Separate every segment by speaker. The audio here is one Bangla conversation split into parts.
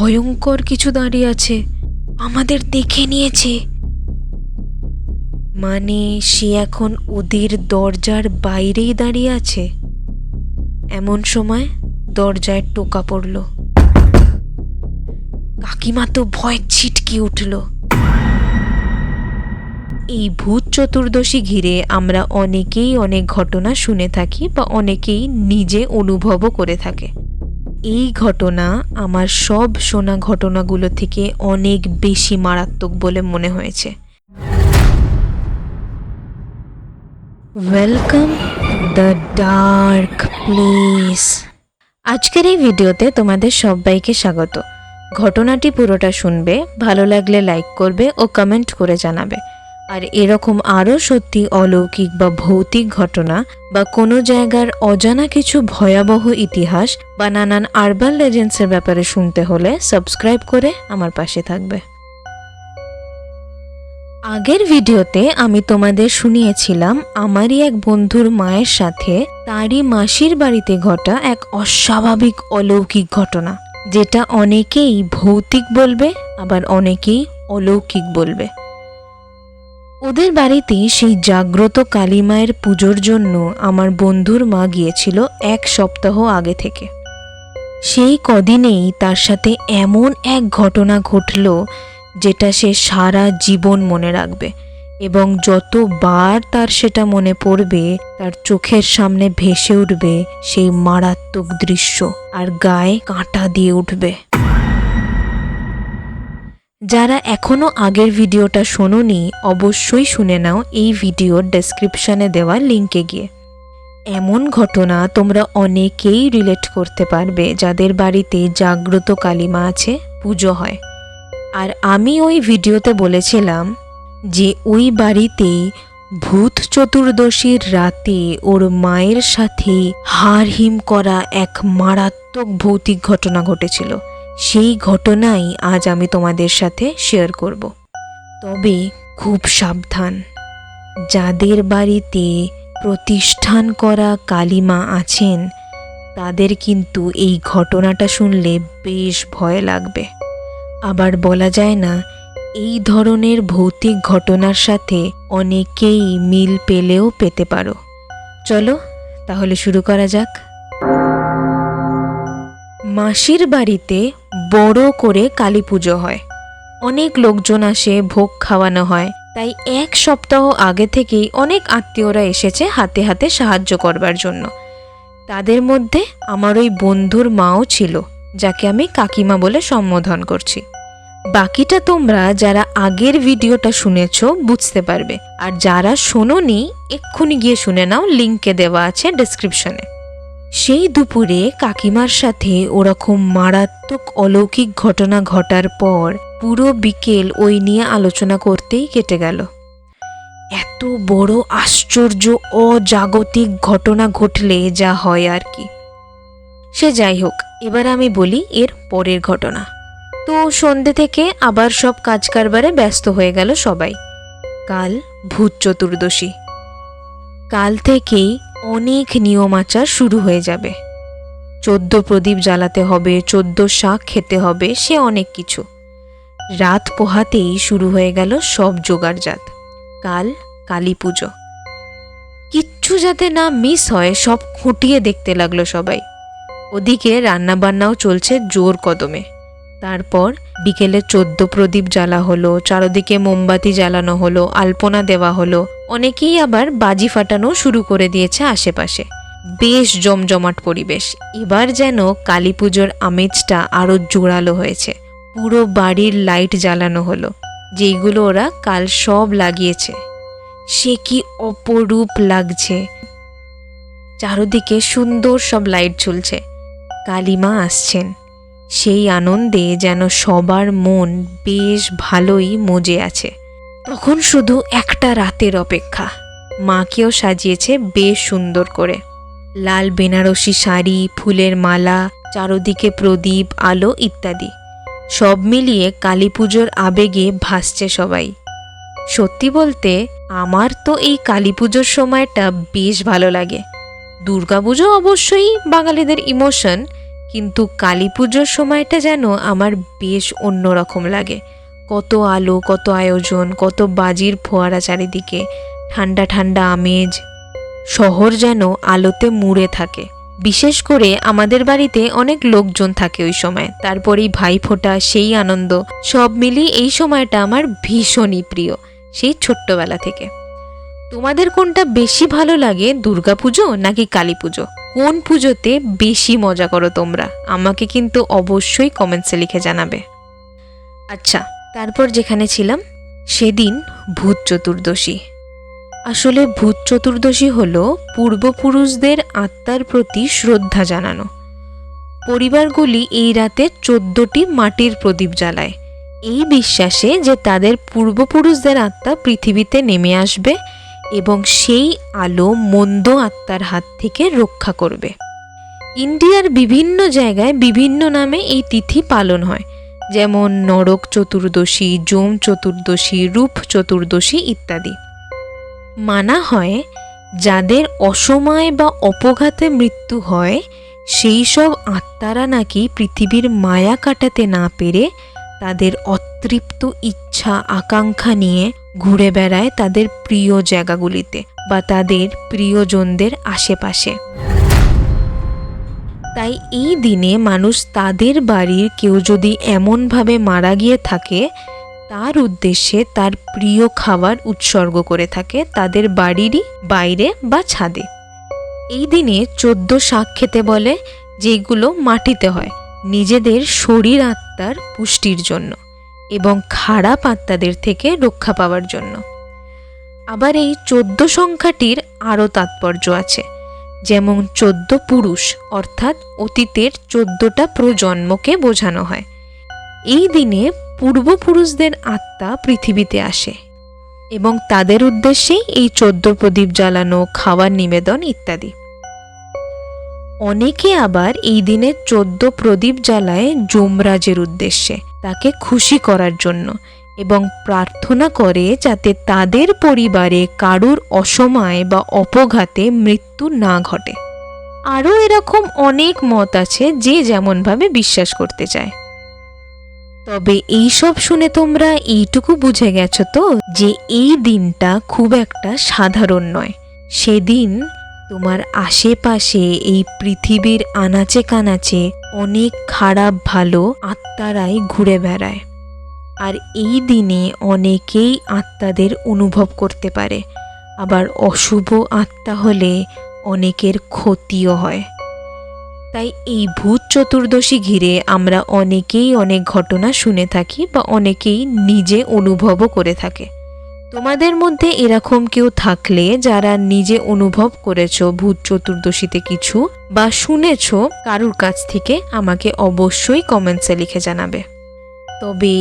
Speaker 1: ভয়ঙ্কর কিছু দাঁড়িয়ে আছে, আমাদের দেখে নিয়েছে। মানে সে এখন ওদের দরজার বাইরেই দাঁড়িয়ে আছে। এমন সময় দরজায় টোকা পড়ল। কাকিমা তো ভয় ছিটকে উঠল। এই ভূত চতুর্দশী ঘিরে আমরা অনেকেই অনেক ঘটনা শুনে থাকি বা অনেকেই নিজে অনুভবও করে থাকে। এই ঘটনা আমার সব শোনা ঘটনাগুলো থেকে অনেক বেশি মারাত্মক বলে মনে হয়েছে। Welcome the dark place. আজকের এই ভিডিওতে তোমাদের সবাইকে স্বাগত। ঘটনাটি পুরোটা শুনবে, ভালো লাগলে লাইক করবে ও কমেন্ট করে জানাবে। আর এরকম আরও সত্যি অলৌকিক বা ভৌতিক ঘটনা বা কোনো জায়গার অজানা কিছু ভয়াবহ ইতিহাস বা নানান আরবান লেজেন্ডসের ব্যাপারে শুনতে হলে সাবস্ক্রাইব করে আমার পাশে থাকবে। আগের ভিডিওতে আমি তোমাদের শুনিয়েছিলাম আমারই এক বন্ধুর মায়ের সাথে তারই মাসির বাড়িতে ঘটা এক অস্বাভাবিক অলৌকিক ঘটনা, যেটা অনেকেই ভৌতিক বলবে আবার অনেকেই অলৌকিক বলবে। ওদের বাড়িতে সেই জাগ্রত কালী মায়ের পুজোর জন্য আমার বন্ধুর মা গিয়েছিল 1 সপ্তাহ আগে থেকে। সেই কদিনেই তার সাথে এমন এক ঘটনা ঘটল যেটা সে সারা জীবন মনে রাখবে, এবং যতবার তার সেটা মনে পড়বে তার চোখের সামনে ভেসে উঠবে সেই মারাত্মক দৃশ্য আর গায়ে কাঁটা দিয়ে উঠবে। যারা এখনো আগের ভিডিওটা শোনোনি অবশ্যই শুনে নাও এই ভিডিওর ডেসক্রিপশনে দেওয়া লিঙ্কে গিয়ে। এমন ঘটনা তোমরা অনেকেই রিলেট করতে পারবে যাদের বাড়িতে জাগ্রত কালী মা আছে, পুজো হয়। আর আমি ওই ভিডিওতে বলেছিলাম যে ওই বাড়িতেই ভূত চতুর্দশীর রাতে ওর মায়ের সাথে হাড়হিম করা এক মারাত্মক ভৌতিক ঘটনা ঘটেছিল। সেই ঘটনাই আজ আমি তোমাদের সাথে শেয়ার করব। তবে খুব সাবধান, যাদের বাড়িতে প্রতিষ্ঠান করা কালীমা আছেন তাদের কিন্তু এই ঘটনাটা শুনলে বেশ ভয় লাগবে। আবার বলা যায় না, এই ধরনের ভৌতিক ঘটনার সাথে অনেকেই মিল পেলেও পেতে পারো। চলো তাহলে শুরু করা যাক। মাসির বাড়িতে বড় করে কালী পুজো হয়, অনেক লোকজন আসে, ভোগ খাওয়ানো হয়। তাই 1 সপ্তাহ আগে থেকেই অনেক আত্মীয়রা এসেছে হাতে হাতে সাহায্য করবার জন্য। তাদের মধ্যে আমার ওই বন্ধুর মাও ছিল, যাকে আমি কাকিমা বলে সম্বোধন করছি। বাকিটা তোমরা যারা আগের ভিডিওটা শুনেছো বুঝতে পারবে, আর যারা শোনোনি এক্ষুনি গিয়ে শুনে নাও, লিঙ্কে দেওয়া আছে ডেসক্রিপশনে। সেই দুপুরে কাকিমার সাথে ওরকম মারাত্মক অলৌকিক ঘটনা ঘটার পর পুরো বিকেল ওই নিয়ে আলোচনা করতেই কেটে গেল। এত বড় আশ্চর্য অজাগতিক ঘটনা ঘটলে যা হয় আর কি। সে যাই হোক, এবার আমি বলি এর পরের ঘটনা। তো সন্ধ্যে থেকে আবার সব কাজ কারবারে ব্যস্ত হয়ে গেল সবাই। কাল ভূত চতুর্দশী, কাল থেকেই অনেক নিয়ম আচার শুরু হয়ে যাবে। 14 প্রদীপ জ্বালাতে হবে, 14 শাক খেতে হবে, সে অনেক কিছু। রাত পোহাতেই শুরু হয়ে গেল সব জোগাড়জাত। কাল কালী পুজো, কিচ্ছু যাতে না মিস হয় সব খুঁটিয়ে দেখতে লাগলো সবাই। ওদিকে রান্নাবান্নাও চলছে জোর কদমে। তারপর বিকেলে 14 প্রদীপ জ্বালা হলো, চারদিকে মোমবাতি জ্বালানো হলো, আলপনা দেওয়া হলো। অনেকেই আবার বাজি ফাটানো শুরু করে দিয়েছে আশেপাশে। বেশ জমজমাট পরিবেশ। এবার যেন কালী পুজোর আমেজটা আরো জোরালো হয়েছে। পুরো বাড়ির লাইট জ্বালানো হলো, যেইগুলো ওরা কাল সব লাগিয়েছে। সে কি অপরূপ লাগছে, চারদিকে সুন্দর সব লাইট ঝুলছে। কালীমা আসছেন, সেই আনন্দে যেন সবার মন বেশ ভালোই মজে আছে। তখন শুধু একটা রাতের অপেক্ষা। মাকেও সাজিয়েছে বেশ সুন্দর করে, লাল বেনারসি শাড়ি, ফুলের মালা, চারদিকে প্রদীপ, আলো ইত্যাদি। সব মিলিয়ে কালী পুজোর আবেগে ভাসছে সবাই। সত্যি বলতে আমার তো এই কালী পুজোর সময়টা বেশ ভালো লাগে। দুর্গাপুজো অবশ্যই বাঙালিদের ইমোশন, কিন্তু কালী পুজোর সময়টা যেন আমার বেশ অন্যরকম লাগে। কত আলো, কত আয়োজন, কত বাজির ফোয়ারা চারিদিকে, ঠান্ডা ঠান্ডা আমেজ, শহর যেন আলোতে মুড়ে থাকে। বিশেষ করে আমাদের বাড়িতে অনেক লোকজন থাকে ওই সময়, তারপরেই ভাইফোঁটা, সেই আনন্দ, সব মিলিয়ে এই সময়টা আমার ভীষণই প্রিয়, সেই ছোট্টবেলা থেকে। তোমাদের কোনটা বেশি ভালো লাগে, দুর্গাপুজো নাকি কালী পুজো? কোন পুজোতে বেশি মজা করো তোমরা? আমাকে কিন্তু অবশ্যই কমেন্টসে লিখে জানাবে। আচ্ছা, তারপর যেখানে ছিলাম সেদিন ভূত চতুর্দশী। আসলে ভূত চতুর্দশী হলো পূর্বপুরুষদের আত্মার প্রতি শ্রদ্ধা জানানো। পরিবারগুলি এই রাতে 14টি মাটির প্রদীপ জ্বালায়, এই বিশ্বাসে যে তাদের পূর্বপুরুষদের আত্মা পৃথিবীতে নেমে আসবে এবং সেই আলো মন্দ আত্মার হাত থেকে রক্ষা করবে। ইন্ডিয়ার বিভিন্ন জায়গায় বিভিন্ন নামে এই তিথি পালন হয়, যেমন নরক চতুর্দশী, যম চতুর্দশী, রূপ চতুর্দশী ইত্যাদি। মানা হয় যাদের অসময়ে বা অপঘাতে মৃত্যু হয় সেই সব আত্মারা নাকি পৃথিবীর মায়া কাটাতে না পেরে তাদের অতৃপ্ত ইচ্ছা আকাঙ্ক্ষা নিয়ে ঘুরে বেড়ায় তাদের প্রিয় জায়গাগুলিতে বা তাদের প্রিয়জনদের আশেপাশে। তাই এই দিনে মানুষ তাদের বাড়ির কেউ যদি এমনভাবে মারা গিয়ে থাকে তার উদ্দেশ্যে তার প্রিয় খাবার উৎসর্গ করে থাকে তাদের বাড়িরই বাইরে বা ছাদে। এই দিনে 14 শাক খেতে বলে, যেগুলো মাটিতে হয়, নিজেদের শরীর আত্মার পুষ্টির জন্য এবং খারাপ আত্মাদের থেকে রক্ষা পাওয়ার জন্য। আবার এই 14 সংখ্যাটির আরও তাৎপর্য আছে, যেমন 14 পুরুষ অর্থাৎ অতীতের 14টা প্রজন্মকে বোঝানো হয়। এই দিনে পূর্বপুরুষদের আত্মা পৃথিবীতে আসে এবং তাদের উদ্দেশ্যেই এই 14 প্রদীপ জ্বালানো, খাবার নিবেদন ইত্যাদি। অনেকে আবার এই দিনে 14 প্রদীপ জ্বালায় যমরাজের উদ্দেশ্যে, তাকে খুশি করার জন্য, এবং প্রার্থনা করে যাতে তাদের পরিবারে কারুর অসময়ে বা অপঘাতে মৃত্যু না ঘটে। আরও এরকম অনেক মত আছে, যে যেমনভাবে বিশ্বাস করতে চায়। তবে এই সব শুনে তোমরা এইটুকু বুঝে গেছো তো যে এই দিনটা খুব একটা সাধারণ নয়। সেদিন তোমার আশেপাশে এই পৃথিবীর আনাচে কানাচে অনেক খারাপ ভালো আত্মারাই ঘুরে বেড়ায়, আর এই দিনে অনেকেই আত্মাদের অনুভব করতে পারে। আবার অশুভ আত্মা হলে অনেকের ক্ষতিও হয়। তাই এই ভূত চতুর্দশী ঘিরে আমরা অনেকেই অনেক ঘটনা শুনে থাকি বা অনেকেই নিজে অনুভবও করে থাকে। তোমাদের মধ্যে এরকম কেউ থাকলে যারা নিজে অনুভব করেছো ভূত চতুর্দশীতে কিছু বা শুনেছো কারুর কাছ থেকে, আমাকে অবশ্যই কমেন্টসে লিখে জানাবে। তবে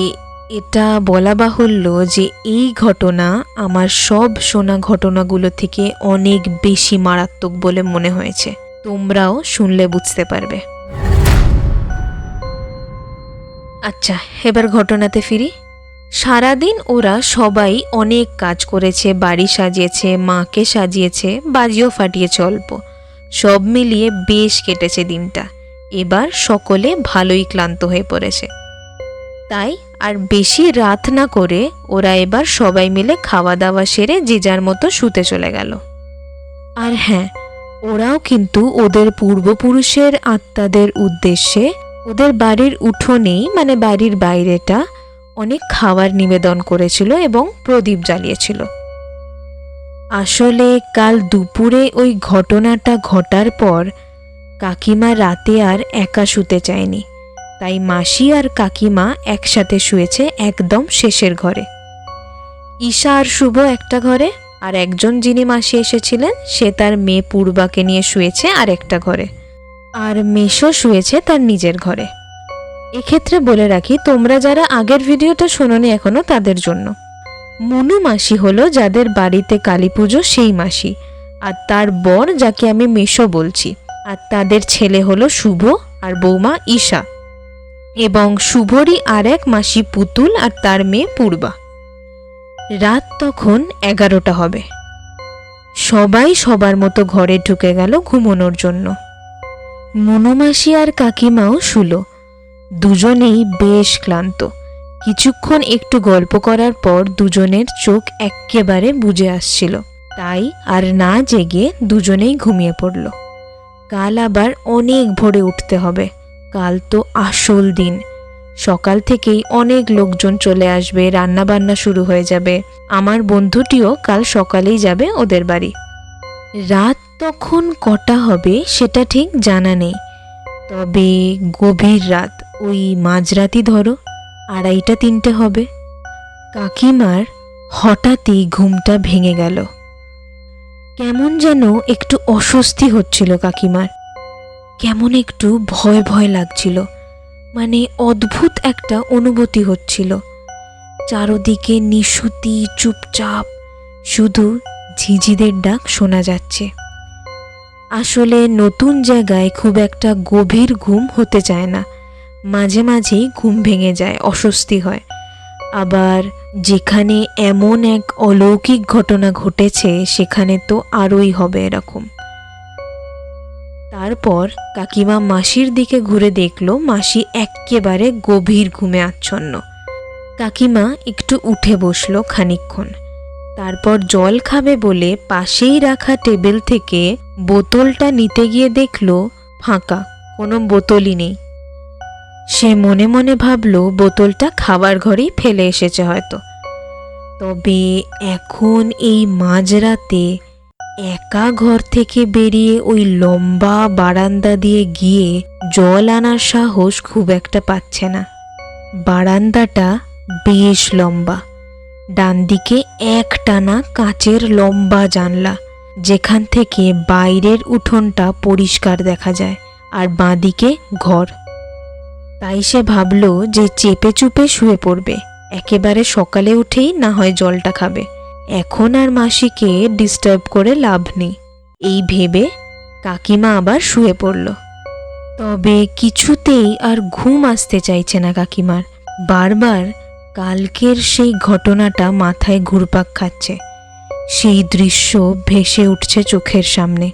Speaker 1: এটা বলা বাহুল্য যে এই ঘটনা আমার সব শোনা ঘটনাগুলো থেকে অনেক বেশি মারাত্মক বলে মনে হয়েছে। তোমরাও শুনলে বুঝতে পারবে। আচ্ছা, এবার ঘটনাতে ফিরি। সারাদিন ওরা সবাই অনেক কাজ করেছে, বাড়ি সাজিয়েছে, মাকে সাজিয়েছে, বাজিও ফাটিয়েছে অল্প। সব মিলিয়ে বেশ কেটেছে দিনটা। এবার সকলে ভালোই ক্লান্ত হয়ে পড়েছে। তাই আর বেশি রাত না করে ওরা এবার সবাই মিলে খাওয়া দাওয়া সেরে যে যার মতো শুতে চলে গেল। আর হ্যাঁ, ওরাও কিন্তু ওদের পূর্বপুরুষের আত্মাদের উদ্দেশ্যে ওদের বাড়ির উঠোনেই, মানে বাড়ির বাইরেটা, অনেক খাবার নিবেদন করেছিল এবং প্রদীপ জ্বালিয়েছিল। আসলে কাল দুপুরে ওই ঘটনাটা ঘটার পর কাকিমা রাতে আর একা শুতে চায়নি, তাই মাসি আর কাকিমা একসাথে শুয়েছে একদম শেষের ঘরে। ঈশা আর শুভ একটা ঘরে, আর একজন যিনি মাসি এসেছিলেন সে তার মেয়ে পূর্বাকে নিয়ে শুয়েছে আর একটা ঘরে, আর মেশো শুয়েছে তার নিজের ঘরে। এক্ষেত্রে বলে রাখি, তোমরা যারা আগের ভিডিওটা শোনোনি এখনো, তাদের জন্য মনু মাসি হলো যাদের বাড়িতে কালী পুজো সেই মাসি, আর তার বর যাকে আমি মেশো বলছি, আর তাদের ছেলে হলো শুভ আর বৌমা ঈশা, এবং শুভরই আর এক মাসি পুতুল আর তার মেয়ে পূর্বা। রাত তখন 11টা হবে। সবাই সবার মতো ঘরে ঢুকে গেল ঘুমানোর জন্য। মনুমাসি আর কাকিমাও শুলো। দুজনেই বেশ ক্লান্ত। কিছুক্ষণ একটু গল্প করার পর দুজনের চোখ এক্কেবারে বুজে আসছিল, তাই আর না জেগে দুজনেই ঘুমিয়ে পড়ল। কাল আবার অনেক ভোরে উঠতে হবে। কাল তো আসল দিন। সকাল থেকেই অনেক লোকজন চলে আসবে, রান্না বান্না শুরু হয়ে যাবে। আমার বন্ধুটিও কাল সকালেই যাবে ওদের বাড়ি। রাত তখন কটা হবে সেটা ঠিক জানা নেই, তবে গভীর রাত, ওই মাঝরাতি ধরো 2:30-3টে হবে। কাকিমার হঠাৎই ঘুমটা ভেঙে গেল। কেমন যেন একটু অস্বস্তি হচ্ছিল কাকিমার, কেমন একটু ভয় ভয় লাগছিল, মানে অদ্ভুত একটা অনুভূতি হচ্ছিল। চারদিকে নিশুতি, চুপচাপ, শুধু ঝিঝিদের ডাক শোনা যাচ্ছে। আসলে নতুন জায়গায় খুব একটা গভীর ঘুম হতে চায় না, মাঝে মাঝেই ঘুম ভেঙে যায়, অস্বস্তি হয়। আবার যেখানে এমন এক অলৌকিক ঘটনা ঘটেছে সেখানে তো আরোই হবে এরকম। তারপর কাকিমা মাসির দিকে ঘুরে দেখলো মাসি এক্কেবারে গভীর ঘুমে আচ্ছন্ন। কাকিমা একটু উঠে বসলো খানিকক্ষণ, তারপর জল খাবে বলে পাশেই রাখা টেবিল থেকে বোতলটা নিতে গিয়ে দেখলো ফাঁকা, কোনো বোতলই নেই। সে মনে মনে ভাবলো বোতলটা খাবার ঘরেই ফেলে এসেছে হয়তো। তবে এখন এই মাঝরাতে একা ঘর থেকে বেরিয়ে ওই লম্বা বারান্দা দিয়ে গিয়ে জল আনার সাহস খুব একটা পাচ্ছে না। বারান্দাটা বেশ লম্বা, ডান দিকে একটানা কাচের লম্বা জানলা, যেখান থেকে বাইরের উঠোনটা পরিষ্কার দেখা যায়, আর বাঁদিকে ঘর। তাই সে ভাবল যে চেপে চুপে শুয়ে পড়বে, একেবারে সকালে উঠেই না হয় জলটা খাবে, এখন আর মাসিকে ডিস্টার্ব করে লাভ নেই। এই ভেবে কাকিমা আবার শুয়ে পড়ল। তবে কিছুতেই আর ঘুম আসতে চাইছে না কাকিমার, বারবার কালকের সেই ঘটনাটা মাথায় ঘুরপাক খাচ্ছে, সেই দৃশ্য ভেসে উঠছে চোখের সামনে।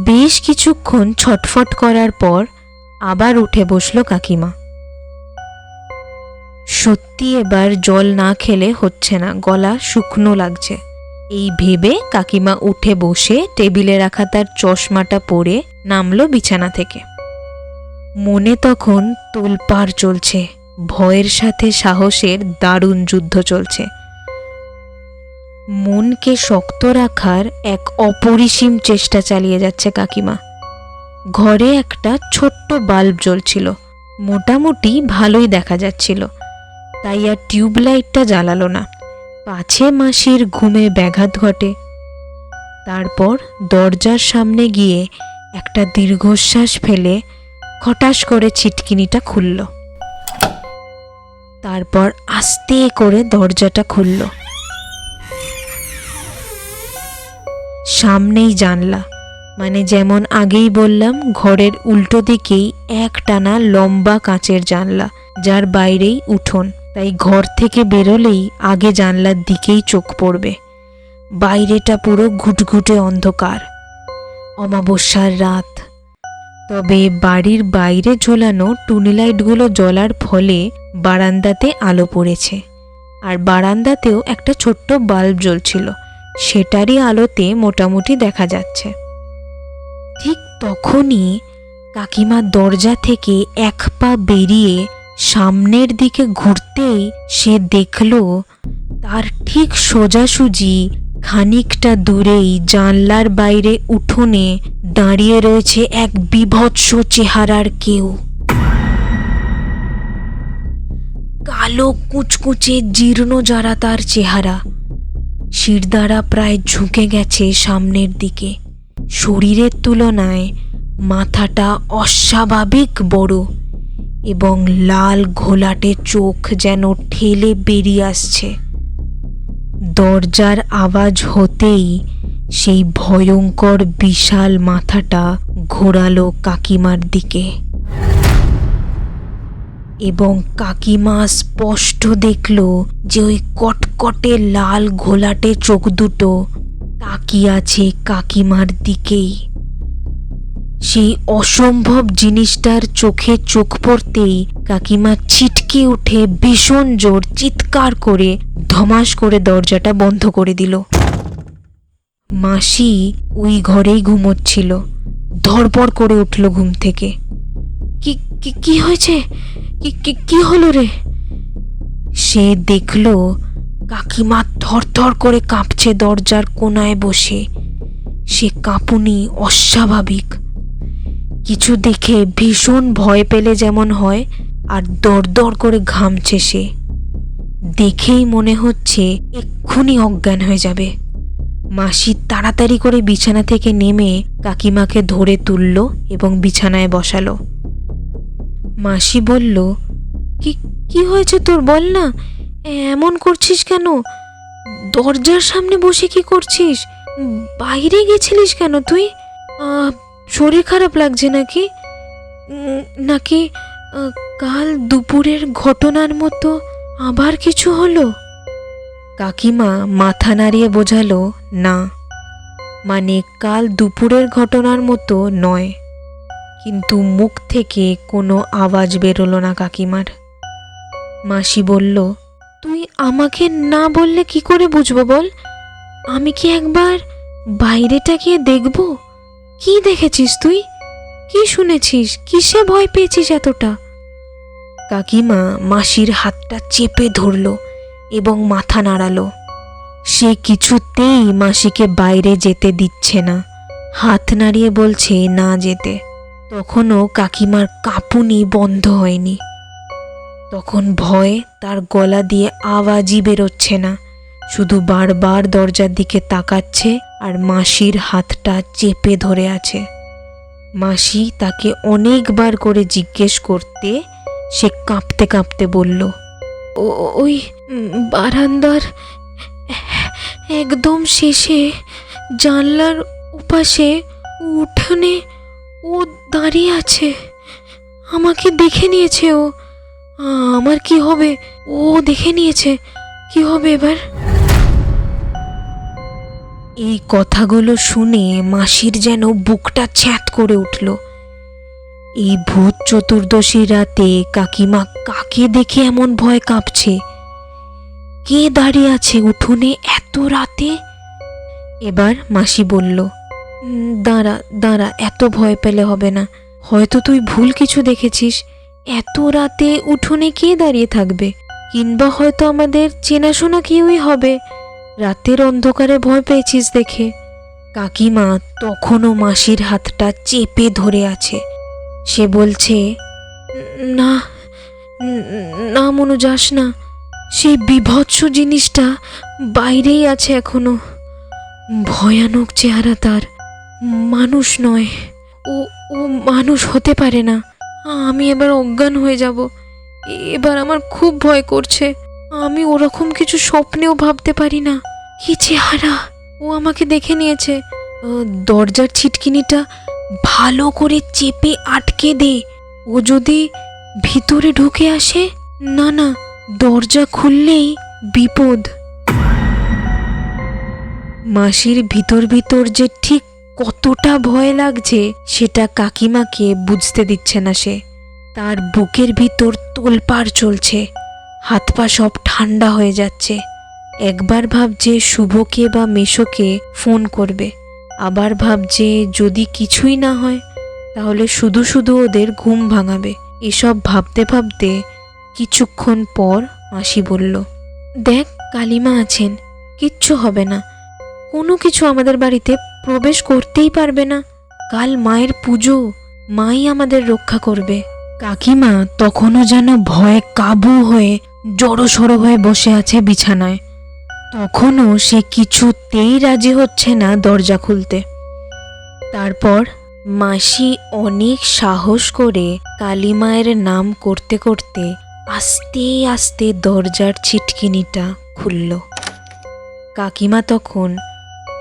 Speaker 1: বেশ কিছুক্ষণ ছটফট করার পর আবার উঠে বসলো কাকিমা। সত্যি এবার জল না খেলে হচ্ছে না, গলা শুকনো লাগছে। এই ভেবে কাকিমা উঠে বসে টেবিলে রাখা তার চশমাটা পরে নামলো বিছানা থেকে। মনে তখন তোলপাড় চলছে, ভয়ের সাথে সাহসের দারুণ যুদ্ধ চলছে। মনকে শক্ত রাখার এক অপরিসীম চেষ্টা চালিয়ে যাচ্ছে কাকিমা। ঘরে একটা ছোট্ট বাল্ব জ্বলছিল, মোটামুটি ভালোই দেখা যাচ্ছিল, তাই আর টিউবলাইটটা জ্বালালো না, পাছে মাসির ঘুমে ব্যাঘাত ঘটে। তারপর দরজার সামনে গিয়ে একটা দীর্ঘশ্বাস ফেলে খটাস করে ছিটকিনিটা খুলল। তারপর আস্তে করে দরজাটা খুলল। সামনেই জানলা, মানে যেমন আগেই বললাম ঘরের উল্টো দিকেই একটানা লম্বা কাঁচের জানলা, যার বাইরেই উঠোন, তাই ঘর থেকে বেরোলেই আগে জানলার দিকেই চোখ পড়বে। বাইরেটা পুরো ঘুটঘুটে অন্ধকার, অমাবস্যার রাত। তবে বাড়ির বাইরে ঝোলানো টুনিলাইটগুলো জ্বলার ফলে বারান্দাতে আলো পড়েছে, আর বারান্দাতেও একটা ছোট্ট বাল্ব জ্বলছিল, সেটারই আলোতে মোটামুটি দেখা যাচ্ছে। ঠিক তখনই কাকিমা দরজা থেকে এক পা বেরিয়ে সামনের দিকে ঘুরতেই সে দেখল তার ঠিক সোজাসুজি খানিকটা দূরেই জানলার বাইরে উঠোনে দাঁড়িয়ে রয়েছে এক বীভৎস চেহারার কেউ। কালো কুচকুচে জীর্ণ যারা তার চেহারা, শিরদাঁড়া প্রায় ঝুঁকে গেছে সামনের দিকে, শরীরের তুলনায় মাথাটা অস্বাভাবিক বড়, এবং লাল ঘোলাটে চোখ যেন ঠেলে বেরিয়ে আসছে। দরজার আওয়াজ হতেই সেই ভয়ঙ্কর বিশাল মাথাটা ঘোরালো কাকিমার দিকে, এবং কাকিমা স্পষ্ট দেখল যে ওই কটকটে লাল ঘোলাটে চোখ দুটো তাকিয়ে আছে কাকিমার দিকেই। সেই অসম্ভব জিনিসটার চোখে চোখ পড়তেই কাকিমা ছিটকে উঠে ভীষণ জোর চিৎকার করে ধমাস করে দরজাটা বন্ধ করে দিল। মাসি ওই ঘরেই ঘুমোচ্ছিল। ধড়পড় করে উঠল ঘুম থেকে। কি কি কি হয়েছে? কি হলো রে? সে দেখল কাকিমা থরথর করে কাঁপছে দরজার কোনায় বসে। সে কাঁপুনি অস্বাভাবিক। কিছু দেখে ভীষণ ভয় পেলে যেমন হয়, আর দরদর করে ঘামছে সে। দেখেই মনে হচ্ছে এক্ষুনি অজ্ঞান হয়ে যাবে। মাসি তাড়াতাড়ি করে বিছানা থেকে নেমে কাকিমাকে ধরে তুলল এবং বিছানায় বসালো। মাসি বলল, কি কি হয়েছে তোর, বল না, এমন করছিস কেন? দরজার সামনে বসে কি করছিস? বাইরে গেছিলিস কেন তুই? শরীর খারাপ লাগছে নাকি? নাকি কাল দুপুরের ঘটনার মতো আবার কিছু হলো? কাকিমা মাথা নাড়িয়ে বোঝালো, না, মানে কাল দুপুরের ঘটনার মতো নয়। কিন্তু মুখ থেকে কোনো আওয়াজ বেরোলো না কাকিমার। মাসি বলল, তুই আমাকে না বললে কি করে বুঝবো বল? আমি কি একবার বাইরেটা গিয়ে দেখব? কি দেখেছিস তুই? কি শুনেছিস? কিসে ভয় পেয়েছিস এতটা? কাকিমা মাসির হাতটা চেপে ধরল এবং মাথা নাড়ালো। সে কিছুতেই মাসিকে বাইরে যেতে দিচ্ছে না, হাত নাড়িয়ে বলছে না যেতে। তখনও কাকিমার কাঁপুনি বন্ধ হয়নি। তখন ভয় তার গলা দিয়ে আওয়াজই বেরোচ্ছে না, শুধু বারবার দরজার দিকে তাকাচ্ছে আর মাসির হাতটা চেপে ধরে আছে। মাসি তাকে অনেকবার করে জিজ্ঞেস করতে সে কাঁপতে কাঁপতে বলল, ওই বারান্দার একদম শেষে জানলার ওপাশে উঠোনে ও দাঁড়িয়ে আছে। আমাকে দেখে নিয়েছে ও। আমার কি হবে? ও দেখে নিয়েছে, কি হবে এবার? এই কথাগুলো শুনে মাসির যেন বুকটা ছ্যাঁত করে উঠল। এই ভূত চতুর্দশী রাতে কাকিমা কাকে দেখে এমন ভয় কাঁপছে? কে দাঁড়িয়ে আছে উঠোনে এত রাতে? এবার মাসি বলল, দাঁড়া দাঁড়া, এত ভয় পেলে হবে না। হয়তো তুই ভুল কিছু দেখেছিস। এত রাতে উঠোনে কে দাঁড়িয়ে থাকবে? কিংবা হয়তো আমাদের চেনাশোনা কেউই হবে। রাতের অন্ধকারে ভয় পেয়েছিস দেখে। কাকিমা তখনও মাসির হাতটা চেপে ধরে আছে। সে বলছে, না না মনু, যাস না। সেই বিভৎস জিনিসটা বাইরেই আছে এখনো। ভয়ানক চেহারা তার, মানুষ নয়। ও ও মানুষ হতে পারে না। আমি এবার অজ্ঞান হয়ে যাব। এবার আমার খুব ভয় করছে। আমি ওরকম কিছু স্বপ্নেও ভাবতে পারি না। কি চেহারা! ও আমাকে দেখে নিয়েছে। দরজার ছিটকিনিটা ভালো করে চেপে আটকে দে। ও যদি ভিতরে ঢুকে আসে, না না, দরজা খুললেই বিপদ। মাসির ভিতর ভিতর যে ঠিক কতটা ভয় লাগছে সেটা কাকিমাকে বুঝতে দিচ্ছে না সে। তার বুকের ভিতর তোলপাড় চলছে, হাত পা সব ঠান্ডা হয়ে যাচ্ছে। একবার ভাবছে শুভকে বা মেশোকে ফোন করবে, আবার ভাবছে যদি কিছুই না হয় তাহলে শুধু শুধু ওদের ঘুম ভাঙাবে। এসব ভাবতে ভাবতে কিছুক্ষণ পর মাসি বলল, দেখ, কালিমা আছেন, কিচ্ছু হবে না। কোনো কিছু আমাদের বাড়িতে প্রবেশ করতেই পারবে না। কাল মায়ের পুজো, মাই আমাদের রক্ষা করবে। কাকিমা তখনও যেন ভয়ে কাবু হয়ে জড়সড় হয়ে বসে আছে বিছানায়। তখনও সে কিছুতেই রাজি হচ্ছে না দরজা খুলতে। তারপর মাসি অনেক সাহস করে কালিমায়ের নাম করতে করতে আস্তে আস্তে দরজার ছিটকিনিটা খুলল। কাকিমা তখন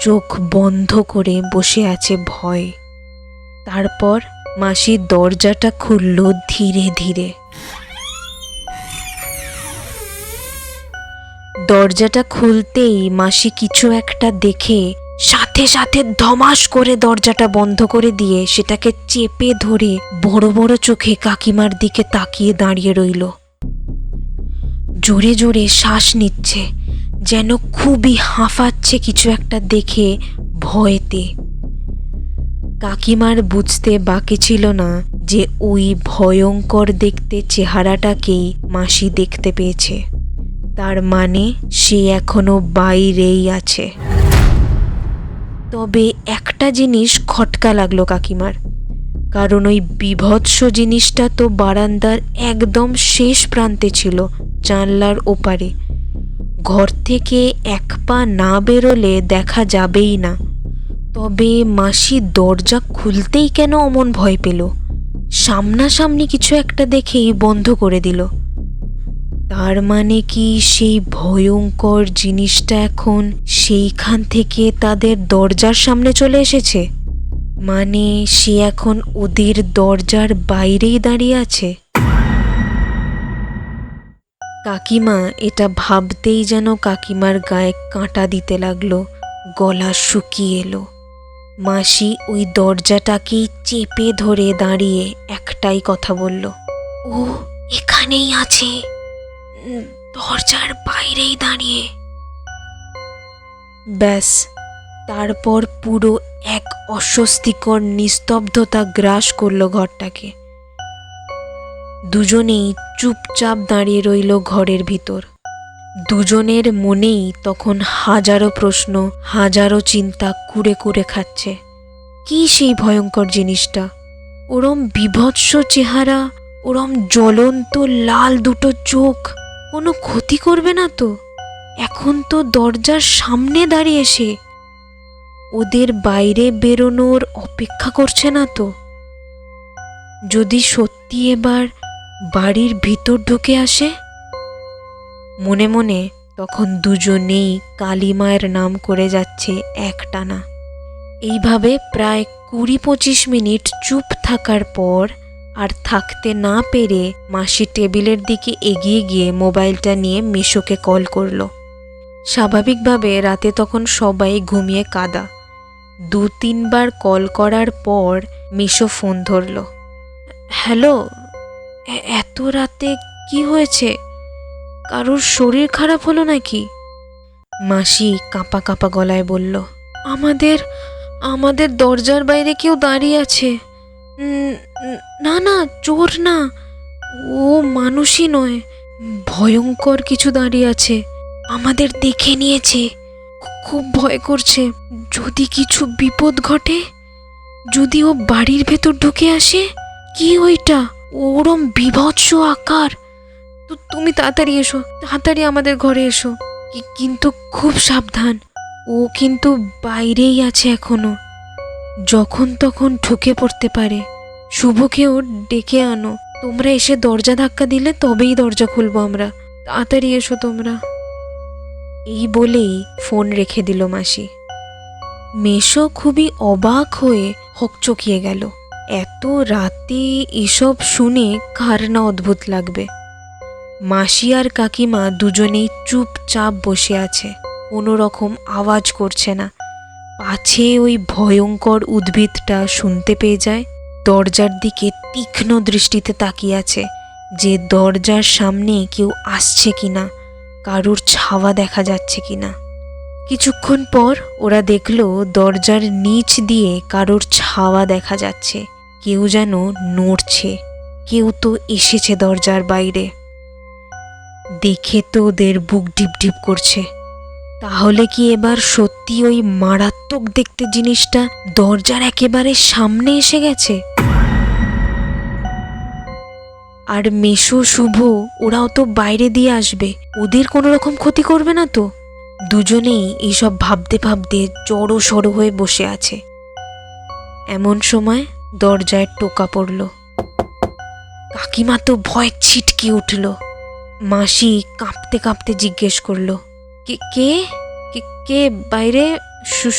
Speaker 1: চোখ বন্ধ করে বসে আছে ভয়ে। তারপর মাসি দরজাটা খুলল ধীরে ধীরে। দরজাটা খুলতেই মাসি কিছু একটা দেখে সাথে সাথে ধমাস করে দরজাটা বন্ধ করে দিয়ে সেটাকে চেপে ধরে বড় বড় চোখে কাকিমার দিকে তাকিয়ে দাঁড়িয়ে রইল। জোরে জোরে শ্বাস নিচ্ছে, যেন খুবই হাঁফাচ্ছে কিছু একটা দেখে ভয়েতে। কাকিমার বুঝতে বাকি ছিল না যে ওই ভয়ঙ্কর দেখতে চেহারাটাকেই মাসি দেখতে পেয়েছে। তার মানে সে এখনো বাইরেই আছে। তবে একটা জিনিস খটকা লাগলো কাকিমার, কারণ ওই বীভৎস জিনিসটা তো বারান্দার একদম শেষ প্রান্তে ছিল, জানলার ওপারে। ঘর থেকে এক পা না বেরোলে দেখা যাবেই না। তবে মাসি দরজা খুলতেই কেন অমন ভয় পেল? সামনাসামনি কিছু একটা দেখেই বন্ধ করে দিল। তার মানে কি সেই ভয়ঙ্কর জিনিসটা এখন সেইখান থেকে তাদের দরজার সামনে চলে এসেছে? মানে সে এখন ওদের দরজার বাইরেই দাঁড়িয়ে আছে? কাকিমা এটা ভাবতেই যেন কাকিমার গায়ে কাঁটা দিতে লাগলো, গলা শুকিয়ে এলো। মাসি ওই দরজাটাকেই চেপে ধরে দাঁড়িয়ে একটাই কথা বলল, ও এখানেই আছে, দরজার বাইরেই দাঁড়িয়ে। ব্যাস, তারপর পুরো এক অস্বস্তিকর নিস্তব্ধতা গ্রাস করলো ঘরটাকে। দুজনেই চুপচাপ দাঁড়িয়ে রইল ঘরের ভিতর। দুজনের মনেই তখন হাজারো প্রশ্ন, হাজারো চিন্তা কুরে কুরে খাচ্ছে। কি সেই ভয়ঙ্কর জিনিসটা? ওরম বীভৎস চেহারা, ওরম জ্বলন্ত লাল দুটো চোখ, কোনো ক্ষতি করবে না তো? এখন তো দরজার সামনে দাঁড়িয়ে সে, ওদের বাইরে বেরোনোর অপেক্ষা করছে না তো? যদি সত্যি এবার বাড়ির ভিতর ঢুকে আসে? মনে মনে তখন দুজনেই কালী মায়ের নাম করে যাচ্ছে একটানা। এইভাবে প্রায় 20-25 মিনিট চুপ থাকার পর আর থাকতে না পেরে মাসি টেবিলের দিকে এগিয়ে গিয়ে মোবাইলটা নিয়ে মিশোকে কল করলো। স্বাভাবিকভাবে রাতে তখন সবাই ঘুমিয়ে কাদা। 2-3 বার কল করার পর মিশো ফোন ধরল। হ্যালো, এত রাতে কি হয়েছে? কারোর শরীর খারাপ হলো নাকি? মাসি কাঁপা কাঁপা গলায় বলল, আমাদের দরজার বাইরে কেউ দাঁড়িয়ে আছে। না না, চোর না, ও মানুষই নয়, ভয়ঙ্কর কিছু দাঁড়িয়ে আছে, আমাদের দেখে নিয়েছে, খুব ভয় করছে। যদি কিছু বিপদ ঘটে, যদি ও বাড়ির ভেতর ঢুকে আসে। কি ওইটা? ওরম বীভৎস আকার। তো তুমি তাড়াতাড়ি এসো, তাড়াতাড়ি আমাদের ঘরে এসো। কিন্তু খুব সাবধান, ও কিন্তু বাইরেই আছে এখনো, যখন তখন ঢুকে পড়তে পারে। শুভকেও ডেকে আনো, তোমরা এসে দরজা ধাক্কা দিলে তবেই দরজা খুলবো আমরা, তাড়াতাড়ি এসো তোমরা। এই বলেই ফোন রেখে দিল মাসি। মেশো খুবই অবাক হয়ে হকচকিয়ে গেল। এত রাতে এসব শুনে কার না অদ্ভুত লাগবে। মাসি আর কাকিমা দুজনেই চুপচাপ বসে আছে, কোনো রকম আওয়াজ করছে না, পাছে ওই ভয়ঙ্কর উদ্ভিদটা শুনতে পেয়ে যায়। দরজার দিকে তীক্ষ্ণ দৃষ্টিতে তাকিয়ে আছে যে দরজার সামনে কেউ আসছে কিনা, কারুর ছাওয়া দেখা যাচ্ছে কিনা। কিছুক্ষণ পর ওরা দেখলো দরজার নিচ দিয়ে কারোর ছাওয়া দেখা যাচ্ছে, কেউ যেন নড়ছে, কেউ তো এসেছে দরজার বাইরে। দেখে তো ওদের বুক ডিপ ডিপ করছে। তাহলে কি এবার সত্যি ওই মারাত্মক দেখতে জিনিসটা দরজার একেবারে সামনে এসে গেছে? আর মেশো, শুভ ওরাও তো বাইরে দিয়ে আসবে, ওদের কোনো রকম ক্ষতি করবে না তো? দুজনেই এইসব ভাবতে ভাবতে জড়ো সড়ো হয়ে বসে আছে। এমন সময় দরজায় টোকা পড়ল। কাকিমা তো ভয় ছিটকে উঠল। মাসি কাঁপতে কাঁপতে জিজ্ঞেস করলো, কে কে কে বাইরে?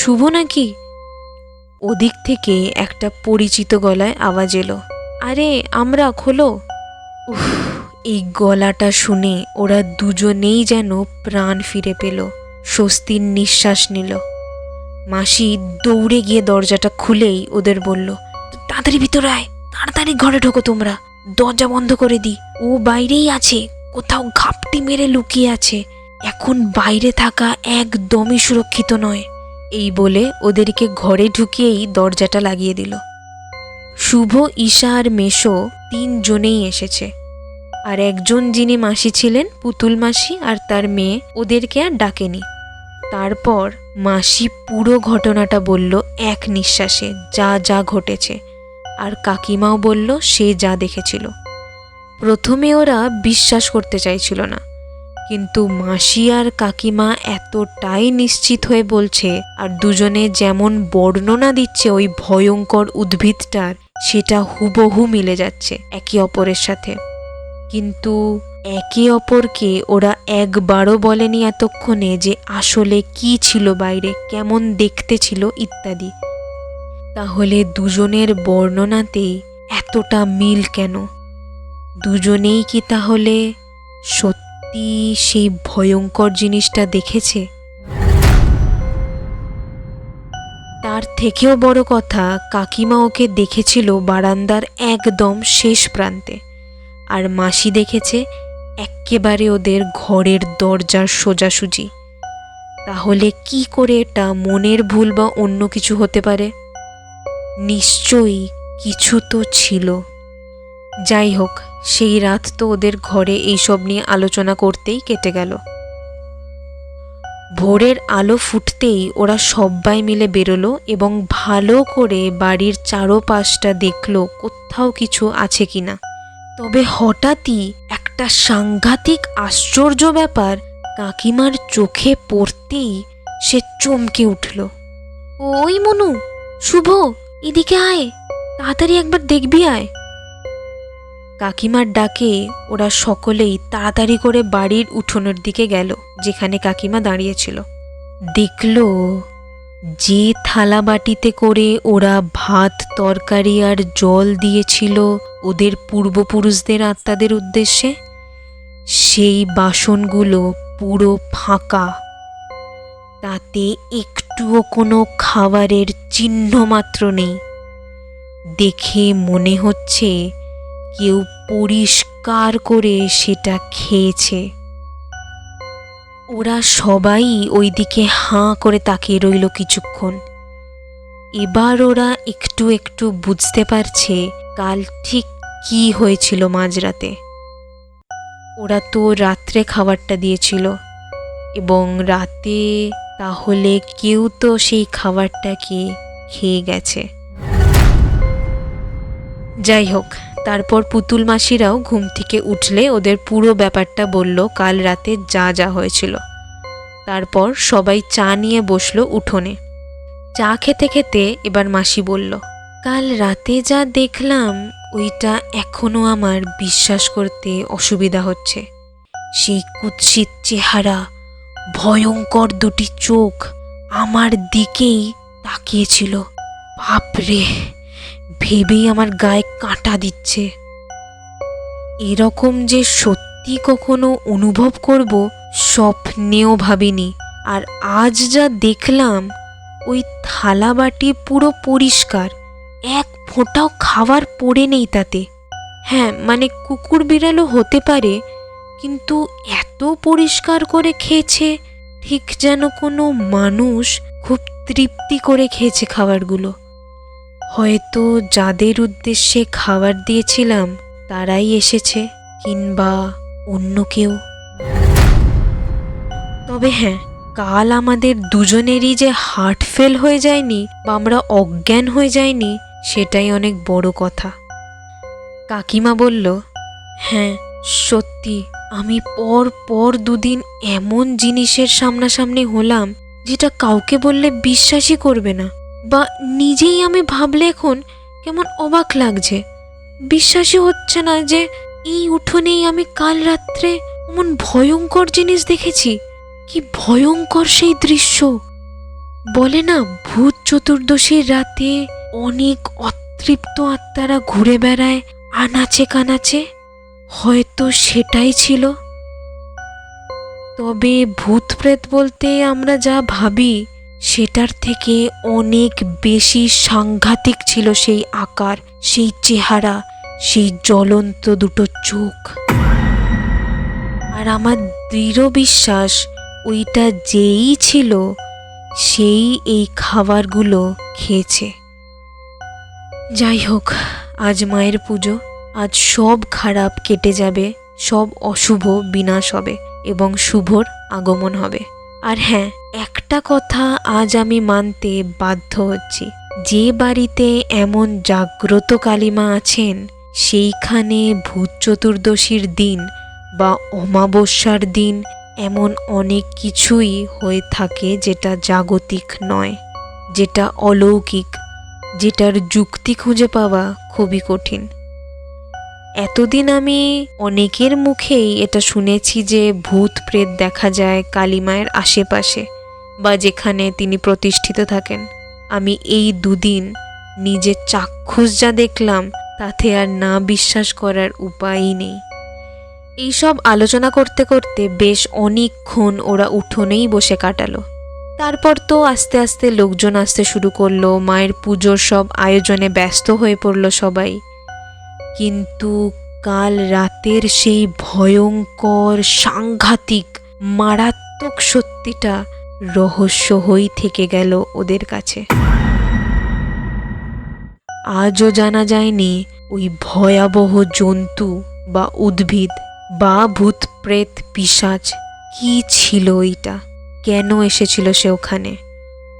Speaker 1: শুভ নাকি? ওদিক থেকে একটা পরিচিত গলায় আওয়াজ এলো, আরে আমরা, খোলো। উফ, এই গলাটা শুনে ওরা দুজনেই যেন প্রাণ ফিরে পেল, স্বস্তির নিঃশ্বাস নিল। মাসি দৌড়ে গিয়ে দরজাটা খুলেই ওদের বলল, তাড়াতাড়ি ভিতরে আয়, তাড়াতাড়ি ঘরে ঢোকো, তোমরা দরজা বন্ধ করে দি। ও বাইরেই আছে, কোথাও ঘাপটি মেরে লুকিয়ে আছে, এখন বাইরে থাকা একদমই সুরক্ষিত নয়। এই বলে ওদেরকে ঘরে ঢুকিয়েই দরজাটা লাগিয়ে দিল। শুভ, ঈশা আর মেশো তিনজনেই এসেছে। আর একজন যিনি মাসি ছিলেন, পুতুল মাসি আর তার মেয়ে, ওদেরকে আর ডাকেনি। তারপর মাসি পুরো ঘটনাটা বলল এক নিঃশ্বাসে, যা যা ঘটেছে। আর কাকিমাও বলল সে যা দেখেছিল। প্রথমে ওরা বিশ্বাস করতে চাইছিল না, কিন্তু মাসি আর কাকিমা এতটাই নিশ্চিত হয়ে বলছে, আর দুজনে যেমন বর্ণনা দিচ্ছে ওই ভয়ঙ্কর উদ্ভিদটার, সেটা হুবহু মিলে যাচ্ছে একে অপরের সাথে। কিন্তু একে অপরকে ওরা একবারও বলেনি এতক্ষণে যে আসলে কি ছিল বাইরে, কেমন দেখতে ছিল ইত্যাদি। তাহলে দুজনের বর্ণনাতেই এতটা মিল কেন? দুজনেই কি তাহলে সত্যি সেই ভয়ঙ্কর জিনিসটা দেখেছে? তার থেকেও বড় কথা, কাকিমা ওকে দেখেছিল বারান্দার একদম শেষ প্রান্তে, আর মাসি দেখেছে এক্কেবারে ওদের ঘরের দরজার সোজাসুজি। তাহলে কি করে এটা মনের ভুল বা অন্য কিছু হতে পারে? নিশ্চয়ই কিছু তো ছিল। যাই হোক, সেই রাত তো ওদের ঘরে এইসব নিয়ে আলোচনা করতেই কেটে গেল। ভোরের আলো ফুটতেই ওরা সবাই মিলে বেরোলো এবং ভালো করে বাড়ির চারপাশটা দেখলো কোথাও কিছু আছে কিনা। তবে হঠাৎই একটা সাংঘাতিক আশ্চর্য ব্যাপার কাকিমার চোখে পড়তেই সে চমকে উঠল। ওই মনু, শুভ, এদিকে আয়, তাড়াতাড়ি একবার দেখবি আয়। কাকিমার ডাকে ওরা সকলেই তাড়াতাড়ি করে বাড়ির উঠোনের দিকে গেল, যেখানে কাকিমা দাঁড়িয়েছিল। দেখল যে থালা বাটিতে করে ওরা ভাত, তরকারি আর জল দিয়েছিল ওদের পূর্বপুরুষদের আত্মাদের উদ্দেশ্যে, সেই বাসনগুলো পুরো ফাঁকা। তাতে একটুও কোনো খাবারের চিহ্ন মাত্র নেই। দেখে মনে হচ্ছে কেউ পরিষ্কার করে সেটা খেয়েছে। ওরা সবাই ওইদিকে হাঁ করে তাকিয়ে রইল কিছুক্ষণ। এবার ওরা একটু একটু বুঝতে পারছে কাল ঠিক কি হয়েছিল মাঝরাতে। ওরা তো রাত্রে খাবারটা দিয়েছিল, এবং রাতে তাহলে কেউ তো সেই খাবারটাকে খেয়ে গেছে। যাই হোক, তারপর পুতুল মাসিরাও ঘুম থেকে উঠলে ওদের পুরো ব্যাপারটা বলল, কাল রাতে যা যা হয়েছিল। তারপর সবাই চা নিয়ে বসলো উঠোনে। চা খেতে খেতে এবার মাসি বলল, কাল রাতে যা দেখলাম ওইটা এখনো আমার বিশ্বাস করতে অসুবিধা হচ্ছে। সেই কুৎসিত চেহারা, ভয়ঙ্কর দুটি চোখ আমার দিকেই তাকিয়েছিল। বাপরে, ভেবেই আমার গায়ে কাঁটা দিচ্ছে। এরকম যে সত্যি কখনো অনুভব করব স্বপ্নেও ভাবিনি। আর আজ যা দেখলাম, ওই থালা বাটি পুরো পরিষ্কার, এক ফোঁটাও খাবার পড়ে নেই তাতে। হ্যাঁ, মানে কুকুর বিড়ালও হতে পারে, কিন্তু এত পরিষ্কার করে খেয়েছে, ঠিক যেন কোনো মানুষ খুব তৃপ্তি করে খেয়েছে খাবারগুলো। হয়তো যাদের উদ্দেশ্যে খাবার দিয়েছিলাম তারাই এসেছে, কিংবা অন্য কেউ। তবে হ্যাঁ, কাল আমাদের দুজনেরই যে হার্ট ফেল হয়ে যায়নি বা আমরা অজ্ঞান হয়ে যায়নি, সেটাই অনেক বড় কথা। কাকিমা বলল, হ্যাঁ সত্যি, আমি পর পর দুদিন এমন জিনিসের সামনাসামনি হলাম যেটা কাউকে বললে বিশ্বাসই করবে না, বা নিজেই আমি ভাবলে এখন কেমন অবাক লাগছে। বিশ্বাসই হচ্ছে না যে এই উঠোনেই আমি কাল রাত্রে এমন ভয়ঙ্কর জিনিস দেখেছি। কি ভয়ঙ্কর সেই দৃশ্য! বলে না, ভূত চতুর্দশীর রাতে অনেক অতৃপ্ত আত্মারা ঘুরে বেড়ায় আনাচে কানাচে, হয়তো সেটাই ছিল। তবে ভূত প্রেত বলতে আমরা যা ভাবি সেটার থেকে অনেক বেশি সাংঘাতিক ছিল সেই আকার, সেই চেহারা, সেই জ্বলন্ত দুটো চোখ। আর আমার দৃঢ় বিশ্বাস ওইটা যেই ছিল সেই এই খাবারগুলো খেয়েছে। যাই হোক, আজ মায়ের পুজো, আজ সব খারাপ কেটে যাবে, সব অশুভ বিনাশ হবে এবং শুভর আগমন হবে। আর হ্যাঁ, একটা কথা আজ আমি মানতে বাধ্য হচ্ছি, যে বাড়িতে এমন জাগ্রত কালীমা আছেন সেইখানে ভূত চতুর্দশীর দিন বা অমাবস্যার দিন এমন অনেক কিছুই হয়ে থাকে যেটা জাগতিক নয়, যেটা অলৌকিক, যেটার যুক্তি খুঁজে পাওয়া খুবই কঠিন। এতদিন আমি অনেকের মুখেই এটা শুনেছি যে ভূত প্রেত দেখা যায় কালীমায়ের আশেপাশে বা যেখানে তিনি প্রতিষ্ঠিত থাকেন। আমি এই দুদিন নিজে চাক্ষুষ যা দেখলাম তাতে আর না বিশ্বাস করার উপায়ই নেই। এইসব আলোচনা করতে করতে বেশ অনেকক্ষণ ওরা উঠোনেই বসে কাটালো। তারপর তো আস্তে আস্তে লোকজন আসতে শুরু করলো, মায়ের পুজোর সব আয়োজনে ব্যস্ত হয়ে পড়ল সবাই। কিন্তু কাল রাতের সেই ভয়ঙ্কর, সাংঘাতিক, মারাত্মক সত্যিটা রহস্য হয়েই থেকে গেল ওদের কাছে। আজও জানা যায়নি ওই ভয়াবহ জন্তু বা উদ্ভিদ বা ভূত প্রেত পিশাচ কি ছিল ওইটা, কেন এসেছিল সে ওখানে,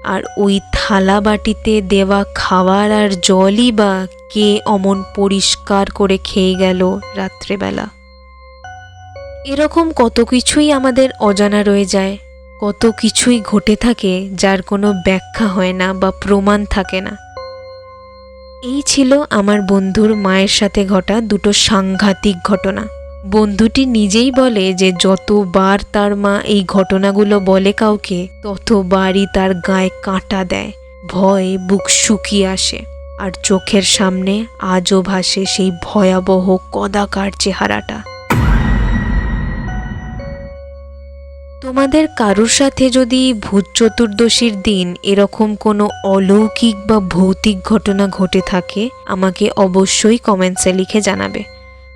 Speaker 1: আর ওই থালা বাটিতে দেওয়া খাবার আর জলই বা কে অমন পরিষ্কার করে খেয়ে গেল রাত্রেবেলা। এরকম কত কিছুই আমাদের অজানা রয়ে যায়, কত কিছুই ঘটে থাকে যার কোনো ব্যাখ্যা হয় না বা প্রমাণ থাকে না। এই ছিল আমার বন্ধুর মায়ের সাথে ঘটা দুটো সাংঘাতিক ঘটনা। বন্ধুটি নিজেই বলে যে যতবার তার মা এই ঘটনাগুলো বলে কাউকে, ততবারই তার গায়ে কাঁটা দেয়, ভয়ে বুক শুকিয়ে আসে, আর চোখের সামনে আজও ভাসে সেই ভয়াবহ কদাকার চেহারাটা। তোমাদের কারোর সাথে যদি ভূত চতুর্দশীর দিন এরকম কোনো অলৌকিক বা ভৌতিক ঘটনা ঘটে থাকে, আমাকে অবশ্যই কমেন্টসে লিখে জানাবে।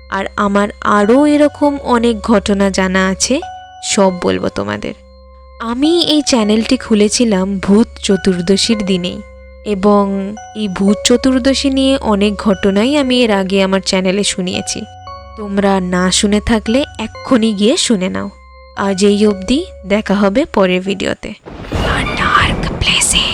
Speaker 1: আর আমার আরও এরকম অনেক ঘটনা জানা আছে, সব বলবো তোমাদের। আমি এই চ্যানেলটি খুলেছিলাম ভূত চতুর্দশীর দিনেই, এবং এই ভূত চতুর্দশী নিয়ে অনেক ঘটনাই আমি এর আগে আমার চ্যানেলে শুনিয়েছি। তোমরা না শুনে থাকলে এক্ষুনি গিয়ে শুনে নাও। আজ এই অবধি, দেখা হবে পরের ভিডিওতে। ডার্ক প্লেসে।